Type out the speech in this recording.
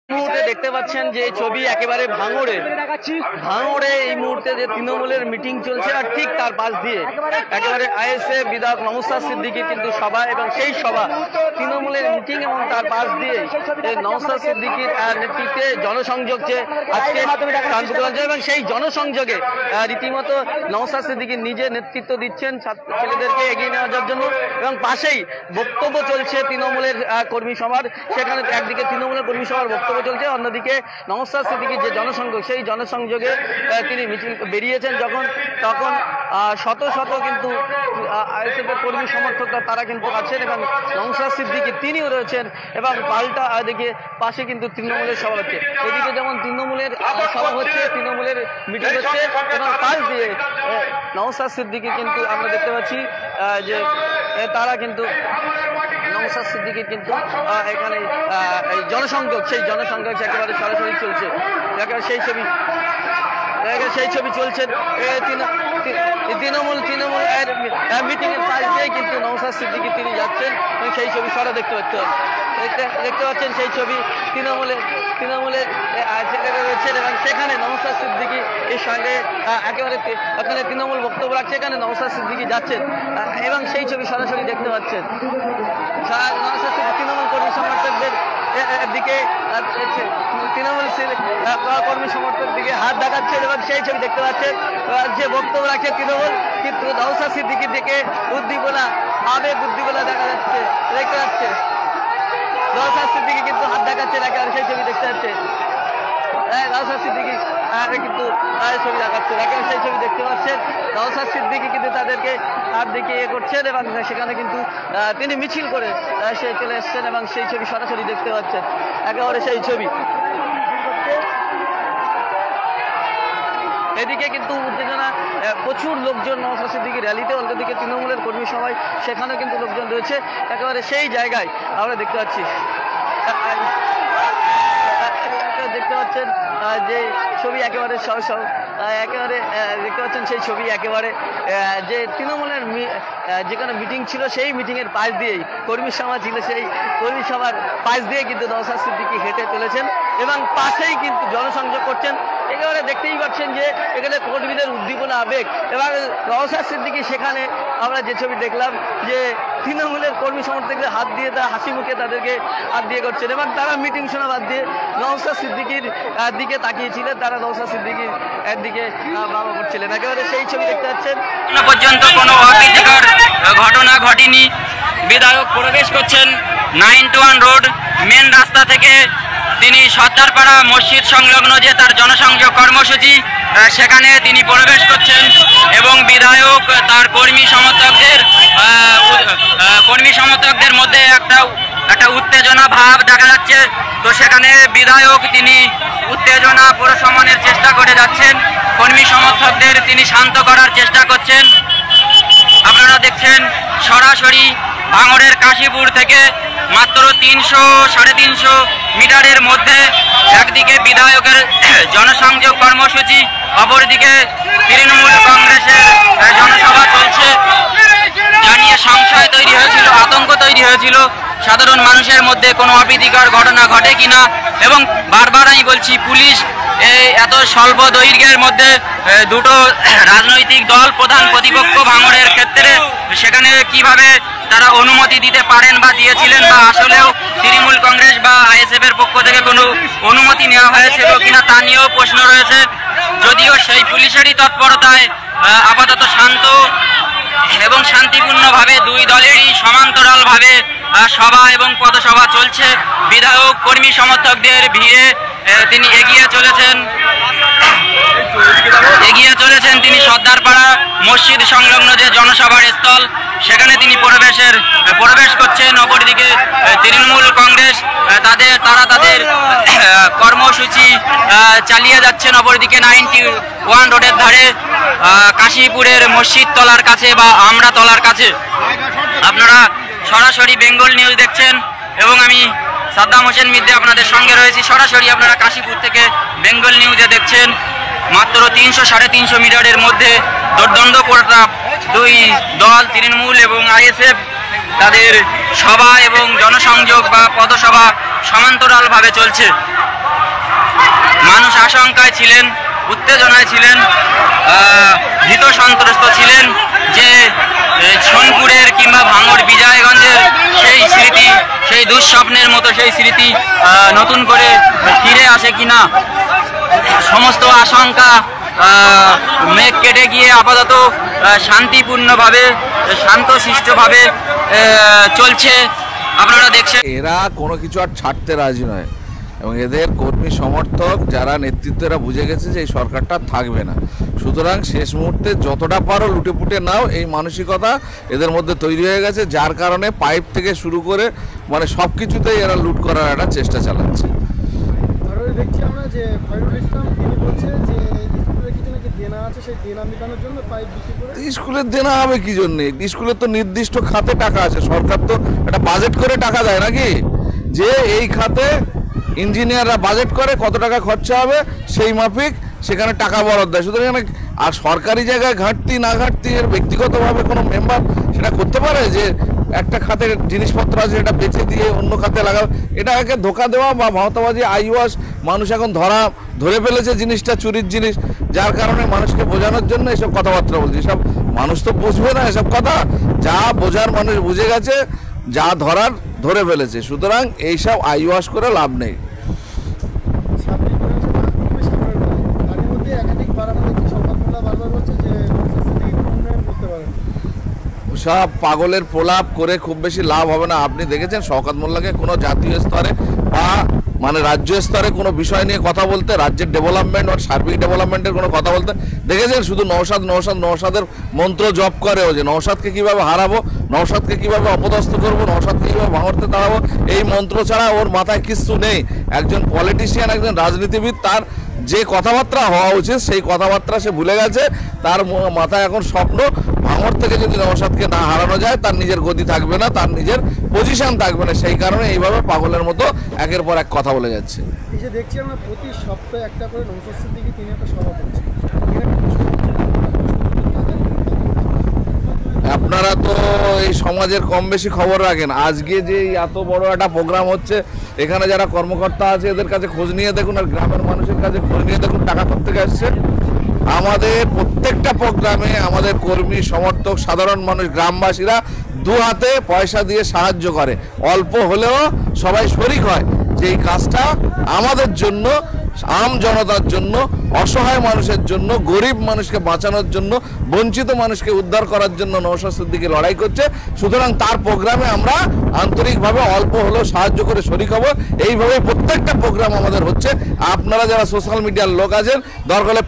মুহূর্তে দেখতে পাচ্ছেন যে ছবি একেবারে ভাঙড়ে এই মুহূর্তে যে তৃণমূলের মিটিং চলছে আর ঠিক তার পাশ দিয়ে একেবারে আইএসএফ বিধায়ক নওশাদ সিদ্দিকীর কিন্তু সভা এবং সেই সভা তৃণমূলের মিটিং এবং তার পাশ দিয়ে নওশাদ সিদ্দিকীর নেতৃত্বে জনসংযোগ যে আজকে শান্তিগঞ্জে এবং সেই জনসংযোগে রীতিমতো নওশাদ সিদ্দিকী নিজে নেতৃত্ব দিচ্ছেন ছেলেদেরকে এগিয়ে নেওয়ার জন্য এবং পাশেই বক্তব্য চলছে তৃণমূলের কর্মী সভার। সেখানে একদিকে তৃণমূলের কর্মী সভার বক্তব্য চলছে, অন্যদিকে নওশাদ সিদ্দিকীর যে জনসংযোগ সেই জনসংযোগে তিনি মিছিল বেরিয়েছেন তখন শত শত কিন্তু আইএসএফের কর্মী সমর্থকরা তারা কিন্তু আছেন এবং নওশাদ সিদ্দিকী তিনিও রয়েছেন এবং পাল্টা দিকে পাশে কিন্তু তৃণমূলের সভা হচ্ছে। এদিকে যেমন তৃণমূলের সভা হচ্ছে, তৃণমূলের মিটিং হচ্ছে এবং পাশ দিয়ে নওশাদ সিদ্দিকী কিন্তু আমরা দেখতে পাচ্ছি যে তারা কিন্তু নওশাদ সিদ্দিকীর কিন্তু এখানে এই জনসংযোগ সেই জনসংযোগ একেবারে সরাসরি চলছে, একেবারে সেই ছবি চলছে। তৃণমূল মিটিং এর পাশ দিয়ে কিন্তু নওশাদ সিদ্দিকী তিনি যাচ্ছেন এবং সেই ছবি সরা দেখতে পাচ্ছেন সেই ছবি তৃণমূলের ছেলেরা রয়েছেন এবং সেখানে নওশাদ সিদ্দিকী এর সঙ্গে একেবারে ওখানে তৃণমূল বক্তব্য রাখছে, এখানে নওশাদ সিদ্দিকী যাচ্ছেন এবং সেই ছবি সরাসরি দেখতে পাচ্ছেন। নওশাদ সিদ্দিকী তৃণমূল কর্মী সমর্থকদের দিকে তৃণমূল কর্মী সমর্থক দিকে হাত দেখাচ্ছেন এবং সেই ছবি দেখতে পাচ্ছেন যে বক্তব্য রাখছে তৃণমূল, কিন্তু নওশাদ সিদ্দিকীর দিকে আবেগ উদ্দীপনা দেখা যাচ্ছে নওশাদ সিদ্দিকী কিন্তু হাত দেখাচ্ছে একেবারে সেই ছবি দেখতে পাচ্ছে। নওশাদ সিদ্দিকী কিন্তু ছবি দেখাচ্ছেন একেবারে সেই ছবি দেখতে পাচ্ছেন। নওশাদ সিদ্দিকী কিন্তু তাদেরকে হাত দিকে করছেন এবং সেখানে কিন্তু তিনি মিছিল করে সে চলে এসছেন এবং সেই ছবি সরাসরি দেখতে পাচ্ছেন একেবারে সেই ছবি। এদিকে কিন্তু উত্তেজনা, প্রচুর লোকজন নওশাদ সিদ্দিকীর র্যালিতে, অন্যদিকে তৃণমূলের কর্মী সভায় সেখানেও কিন্তু লোকজন রয়েছে। একেবারে সেই জায়গায় আমরা দেখতে পাচ্ছি দেখতে পাচ্ছেন যে ছবি একেবারে একেবারে দেখতে পাচ্ছেন সেই ছবি একেবারে যে তৃণমূলের যেখানে মিটিং ছিল সেই মিটিংয়ের পাশ দিয়েই কর্মী সভা ছিল, সেই কর্মী সভার পাশ দিয়ে কিন্তু নওশাদ সিদ্দিকী হেঁটে চলেছেন এবং পাশেই কিন্তু জনসংযোগ করছেন। একেবারে দেখতেই পাচ্ছেন যে এখানে কর্মীদের উদ্দীপনা, আবেগ এবং নওশাদ সিদ্দিকী সেখানে আমরা যে ছবি দেখলাম যে তৃণমূলের কর্মী সমর্থকদের হাত দিয়ে তারা হাসি মুখে তাদেরকে হাত দিয়ে করছেন এবং তারা মিটিং শোনা বাদ দিয়ে নওশাদ সিদ্দিকীর দিকে তাকিয়েছিলেন, তারা নওশাদ সিদ্দিকীর দিকে বাবা করছিলেন। একেবারে সেই ছবি দেখতে পাচ্ছেন। পর্যন্ত কোনো অপ্রীতিকর ঘটনা ঘটেনি। বিধায়ক প্রবেশ করছেন 9-1 রোড মেন রাস্তা থেকে, তিনি সর্দারপাড়া মসজিদ সংলগ্ন যে তার জনসংযোগ কর্মসূচি সেখানে তিনি প্রবেশ করছেন এবং বিধায়ক তার কর্মী সমর্থকদের মধ্যে একটা উত্তেজনা ভাব দেখা যাচ্ছে। তো সেখানে বিধায়ক তিনি উত্তেজনা প্রশমনের চেষ্টা করে যাচ্ছেন, কর্মী সমর্থকদের তিনি শান্ত করার চেষ্টা করছেন। আপনারা দেখছেন সরাসরি ভাঙড়ের কাশীপুর থেকে মাত্র 300-350 মিটারের মধ্যে একদিকে বিধায়কের জনসংযোগ কর্মসূচি, অপরদিকে তৃণমূল কংগ্রেসের জনসভা চলছে। জানিয়ে সংশয় তৈরি হয়েছিল, আতঙ্ক তৈরি হয়েছিল সাধারণ মানুষের মধ্যে কোনো অপ্রীতিকর ঘটনা ঘটে কিনা এবং বারবার আমি বলছি পুলিশ এত স্বল্প দৈর্ঘ্যের মধ্যে দুটো রাজনৈতিক দল প্রধান প্রতিপক্ষ ভাঙড়ের ক্ষেত্রে সেখানে কিভাবে তারা অনুমতি দিতে পারেন বা দিয়েছিলেন বা আসলেও তৃণমূল কংগ্রেস বা আইএসএফ এর পক্ষ থেকে কোনো অনুমতি নেওয়া হয়েছিল কিনা তা নিয়েও প্রশ্ন রয়েছে। যদিও সেই পুলিশেরই তৎপরতায় আপাতত শান্ত এবং শান্তিপূর্ণভাবে দুই দলেরই সমান্তরালভাবে সভা এবং পথসভা চলছে। বিধায়ক কর্মী সমর্থকদের ভিড়ে তিনি এগিয়ে চলেছেন তিনি সর্দারপাড়া মসজিদ সংলগ্ন যে জনসভার স্থল সেখানে তিনি প্রবেশ করছেন। অপরদিকে তৃণমূল কংগ্রেস তারা তাদের কর্মসূচি চালিয়ে যাচ্ছেন। অপরদিকে 91 রোডের ধারে কাশীপুরের মসজিদ তলার কাছে বা আমরা তলার কাছে আপনারা সরাসরি বেঙ্গল নিউজ দেখছেন এবং আমি সাদ্দাম হোসেন মিদ্দে আপনাদের সঙ্গে রয়েছি। সরাসরি আপনারা কাশীপুর থেকে বেঙ্গল নিউজে দেখছেন। মাত্র 300-350 মিটারের মধ্যে দোর্দণ্ড প্রতাপ দুই দল তৃণমূল এবং আইএসএফ তাদের সভা এবং জনসংযোগ বা পথসভা সমান্তরালভাবে চলছে। মানুষ আশঙ্কায় ছিলেন, উত্তেজনায় ছিলেন, ভীত সন্ত্রস্ত ছিলেন যে সোনপুরের কিংবা ভাঙড় বিজয়গঞ্জের সেই স্মৃতি, সেই দুঃস্বপ্নের মতো সেই স্মৃতি নতুন করে ফিরে আসে কিনা। সমস্ত আশঙ্কা মেঘ কেটে গিয়ে আপাতত শান্তিপূর্ণভাবে, শান্তশিষ্টভাবে চলছে। আপনারা দেখছেন এরা কোনো কিছু আর ছাড়তে রাজি নয় এবং এদের কর্মী সমর্থক যারা নেতৃত্বরা বুঝে গেছে যে এই সরকারটা থাকবে না। সুতরাং শেষ মুহূর্তে যতটা পারো লুটেপুটে নাও, এই মানসিকতা এদের মধ্যে তৈরি হয়ে গেছে, যার কারণে পাইপ থেকে শুরু করে মানে সব কিছুতেই এরা লুট করার একটা চেষ্টা চালাচ্ছে। আরও দেখছি আমরা যে খয়রুল ইসলাম তিনি বলছে যে স্কুলে কিছু নাকি দেনা আছে, সেই দেনা মেটানোর জন্য পাইপ বিক্রি করে। স্কুলের দেনা হবে কি জন্যে? স্কুলের তো নির্দিষ্ট খাতে টাকা আছে, সরকার তো একটা বাজেট করে টাকা দেয় নাকি, যে এই খাতে ইঞ্জিনিয়াররা বাজেট করে কত টাকা খরচা হবে সেই মাফিক সেখানে টাকা বরাদ্দ দেয়। সুতরাং আর সরকারি জায়গায় ঘাটতি না ঘাটতি এর ব্যক্তিগতভাবে কোনো মেম্বার সেটা করতে পারে যে একটা খাতে জিনিসপত্র আছে এটা বেচে দিয়ে অন্য খাতে লাগাবে? এটাকে ধোকা দেওয়া বা ভাওতাবাজি, আইওয়াস। মানুষ এখন ধরে ফেলেছে জিনিসটা চুরির জিনিস, যার কারণে মানুষকে বোঝানোর জন্য এসব কথাবার্তা বলছে। এসব মানুষ তো বুঝবে না এসব কথা, যা বোঝার মানুষ বুঝে গেছে, যা ধরার ধরে ফেলেছে। সুতরাং এইসব আইওয়াস করে লাভ নেই। সব পাগলের প্রলাপ করে খুব বেশি লাভ হবে না। আপনি দেখেছেন শওকত মোল্লাকে কোনো জাতীয় স্তরে বা মানে রাজ্য স্তরে কোনো বিষয় নিয়ে কথা বলতে, রাজ্যের ডেভেলপমেন্ট বা সার্বিক ডেভেলপমেন্টের কোনো কথা বলতে দেখেছেন? শুধু নওশাদের মন্ত্র জপ করে, ও যে নওশাদকে কীভাবে হারাবো, নওশাদকে কীভাবে অপদস্থ করবো, নওশাদকে কীভাবে ভাঙড়তে দাঁড়াবো, এই মন্ত্র ছাড়া ওর মাথায় কিচ্ছু নেই। একজন পলিটিশিয়ান, একজন রাজনীতিবিদ, তার যে কথাবার্তা হওয়া উচিত সেই কথাবার্তা সে ভুলে গেছে। তার মাথায় এখন স্বপ্ন ভাঙড় থেকে যদি নওশাদকে না হারানো যায় তার নিজের গদি থাকবে না, তার নিজের পজিশন থাকবে না। সেই কারণে এইভাবে পাগলের মতো একের পর এক কথা বলে যাচ্ছে। এই যে দেখছি আমরা প্রতি সপ্তাহে একটা করে নওশাদ সিদ্দিকী তিনি একটা সভা করছেন। আপনারা তো এই সমাজের কম বেশি খবর রাখেন। আজকে যে এত বড় একটা প্রোগ্রাম হচ্ছে, এখানে যারা কর্মকর্তা আছে এদের কাছে খোঁজ নিয়ে দেখুন, আর গ্রামের মানুষের কাছে খোঁজ নিয়ে দেখুন টাকা কোত্থেকে আসছে। আমাদের প্রত্যেকটা প্রোগ্রামে আমাদের কর্মী সমর্থক সাধারণ মানুষ গ্রামবাসীরা দু হাতে পয়সা দিয়ে সাহায্য করে, অল্প হলেও সবাই শরিক হয় যে এই কাজটা আমাদের জন্য, আম জনতার জন্য, অসহায় মানুষের জন্য, গরিব মানুষকে বাঁচানোর জন্য, বঞ্চিত মানুষকে উদ্ধার করার জন্য নওশাদ সিদ্দিকী লড়াই করছে। সুতরাং তার প্রোগ্রামে আমরা আন্তরিকভাবে অল্প হলেও সাহায্য করে শরিক হব। এইভাবে প্রত্যেকটা প্রোগ্রাম আমাদের হচ্ছে। আপনারা যারা সোশ্যাল মিডিয়ার লোক আছেন, দরকার হলে